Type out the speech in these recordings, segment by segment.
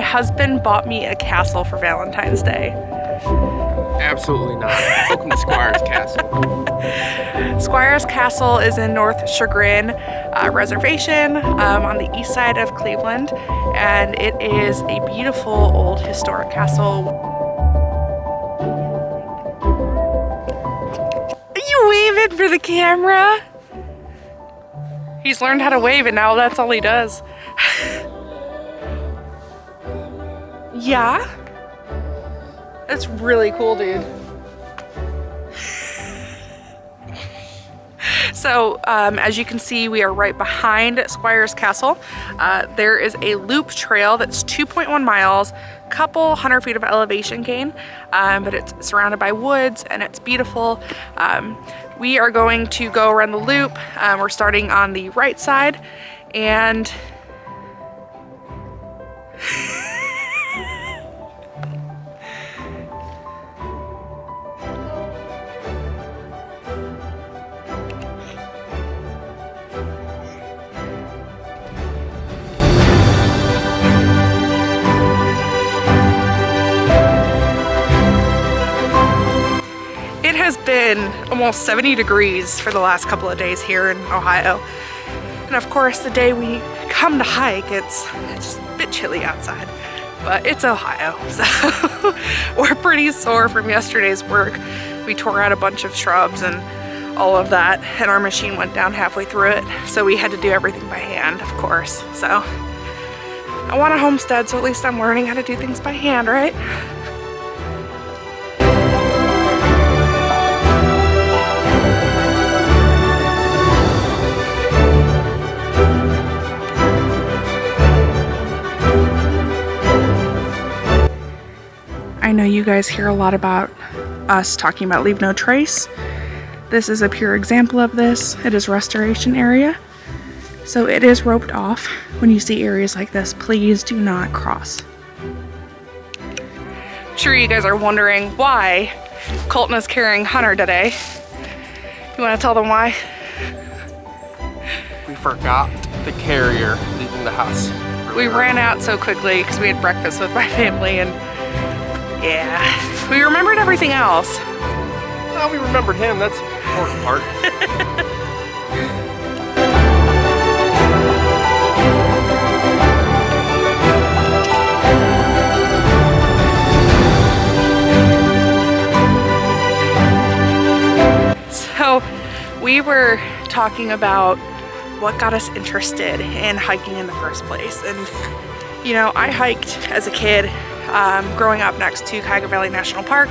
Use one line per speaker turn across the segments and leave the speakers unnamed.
husband bought me a castle for Valentine's Day.
Absolutely not. Welcome to Squires Castle.
Squires Castle is in North Chagrin Reservation on the east side of Cleveland, and it is a beautiful old historic castle. Are you waving for the camera? He's learned how to wave and now that's all he does. Yeah? That's really cool, dude. So, as you can see, we are right behind Squires Castle. There is a loop trail that's 2.1 miles, couple 100 feet of elevation gain, but it's surrounded by woods and it's beautiful. We are going to go around the loop. We're starting on the right side, and it has been almost 70 degrees for the last couple of days here in Ohio. And of course, the day we come to hike, it's just a bit chilly outside, but it's Ohio. So we're pretty sore from yesterday's work. We tore out a bunch of shrubs and all of that, and our machine went down halfway through it. So we had to do everything by hand, of course. So I want a homestead, so at least I'm learning how to do things by hand, right? I know you guys hear a lot about us talking about leave no trace. This is a pure example of this. It is restoration area. So it is roped off. When you see areas like this, please do not cross. I'm sure you guys are wondering why Colton is carrying Hunter today. You want to tell them why?
We forgot the carrier leaving the house.
We ran out so quickly because we had breakfast with my family, and yeah, we remembered everything else.
Well, we remembered him. That's the important part.
So we were talking about what got us interested in hiking in the first place. And you know, I hiked as a kid growing up next to Cuyahoga Valley National Park.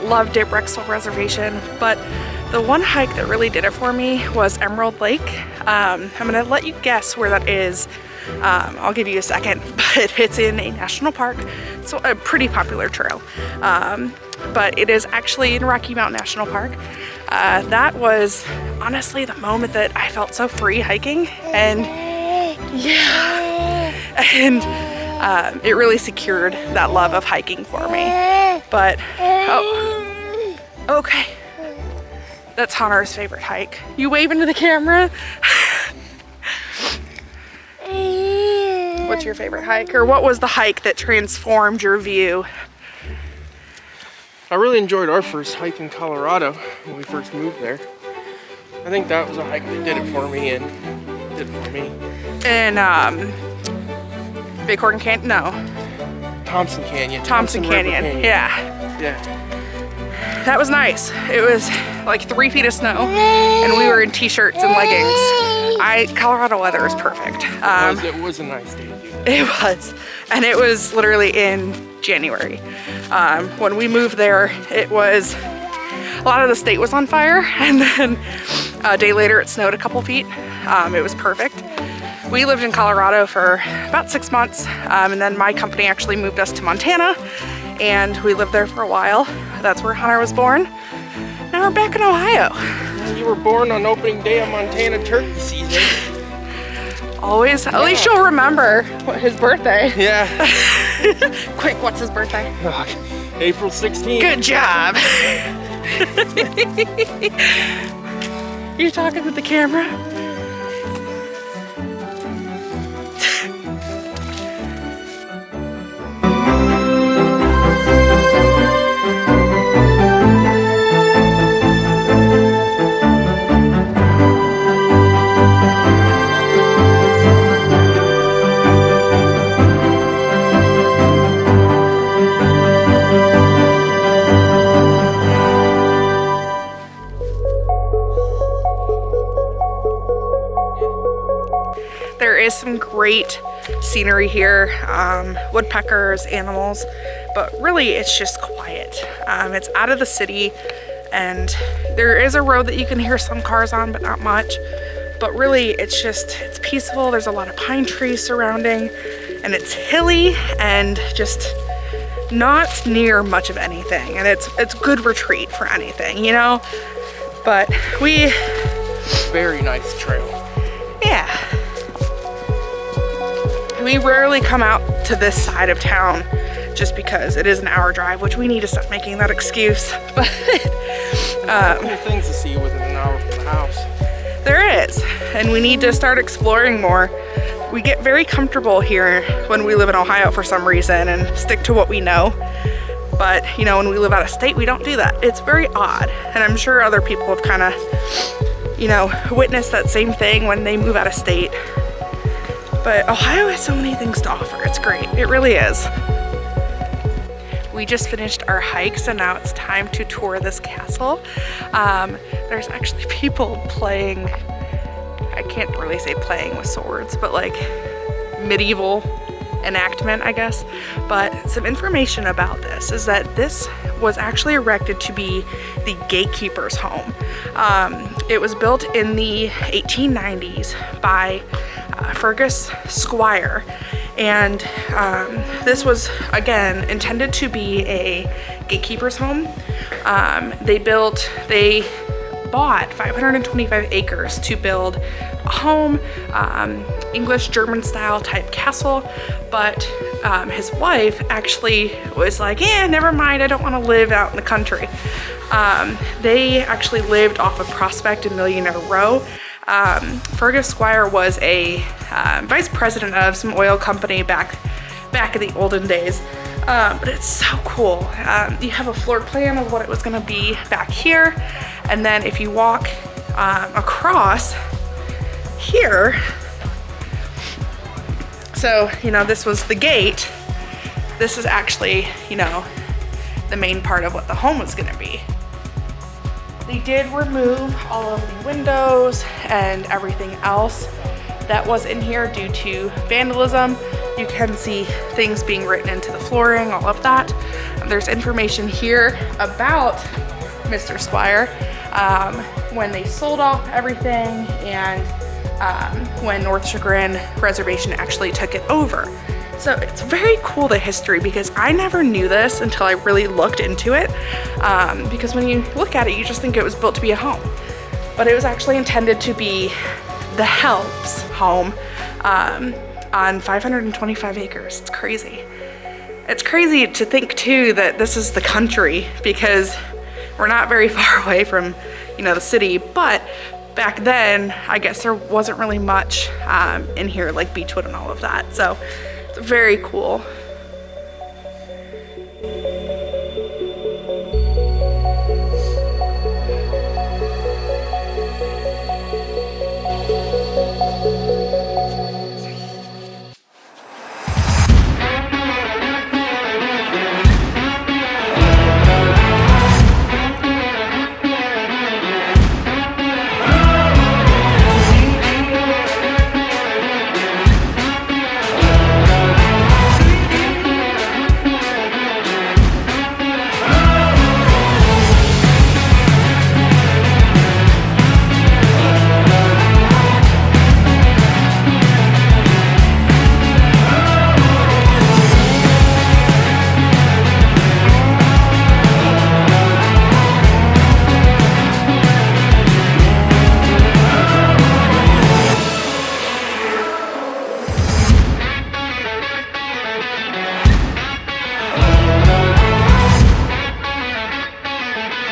Loved it, Brecksville Reservation, but the one hike that really did it for me was Emerald Lake. I'm gonna let you guess where that is. I'll give you a second, but it's in a national park, so a pretty popular trail. But it is actually in Rocky Mountain National Park. That was honestly the moment that I felt so free hiking, and yeah, and it really secured that love of hiking for me. But, oh, okay. That's Hunter's favorite hike. You waving to the camera? What's your favorite hike? Or what was the hike that transformed your view?
I really enjoyed our first hike in Colorado when we first moved there. I think that was a hike that did it for me and did it for me.
And Bighorn Canyon? No.
Thompson Canyon.
Thompson Canyon. Yeah.
Yeah.
That was nice. It was like 3 feet of snow, and we were in t-shirts and leggings. Colorado weather is perfect.
It was a nice day.
It was, and it was literally in January. When we moved there, it was, a lot of the state was on fire, and then a day later it snowed a couple feet. It was perfect. We lived in Colorado for about 6 months, and then my company actually moved us to Montana, and we lived there for a while. That's where Hunter was born. Now we're back in Ohio.
You were born on opening day of Montana turkey season.
Always, at least you'll remember his birthday.
Yeah.
Quick, what's his birthday?
April 16th.
Good job. You talking with the camera? some great scenery here, woodpeckers, animals, but really it's just quiet. It's out of the city, and there is a road that you can hear some cars on, but not much. But really it's peaceful. There's a lot of pine trees surrounding, and it's hilly and just not near much of anything. And it's good retreat for anything, you know? But
very nice trail.
Yeah. We rarely come out to this side of town just because it is an hour drive, which we need to stop making that excuse. But
cool things to see within an hour from the house.
There is, and we need to start exploring more. We get very comfortable here when we live in Ohio for some reason and stick to what we know. But, you know, when we live out of state, we don't do that. It's very odd. And I'm sure other people have kind of, you know, witnessed that same thing when they move out of state. But Ohio has so many things to offer. It's great. It really is. We just finished our hike, so now it's time to tour this castle. There's actually people playing, I can't really say playing with swords, but like medieval enactment, I guess. But some information about this is that this was actually erected to be the gatekeeper's home. It was built in the 1890s by Fergus Squire, and this was again intended to be a gatekeeper's home. They bought 525 acres to build a home, English German style type castle, but his wife actually was like, never mind, I don't want to live out in the country. They actually lived off of Prospect and Millionaire Row. Fergus Squire was a vice president of some oil company back in the olden days. But it's so cool. You have a floor plan of what it was going to be back here, and then if you walk across here, so you know this was the gate. This is actually, you know, the main part of what the home was going to be. They did remove all of the windows and everything else that was in here due to vandalism. You can see things being written into the flooring, all of that. There's information here about Mr. Squire, when they sold off everything, and when North Chagrin Reservation actually took it over. So it's very cool, the history, because I never knew this until I really looked into it. Because when you look at it, you just think it was built to be a home. But it was actually intended to be the help's home on 525 acres. It's crazy. It's crazy to think too that this is the country, because we're not very far away from, you know, the city, but back then, I guess there wasn't really much in here like beechwood and all of that. So it's very cool.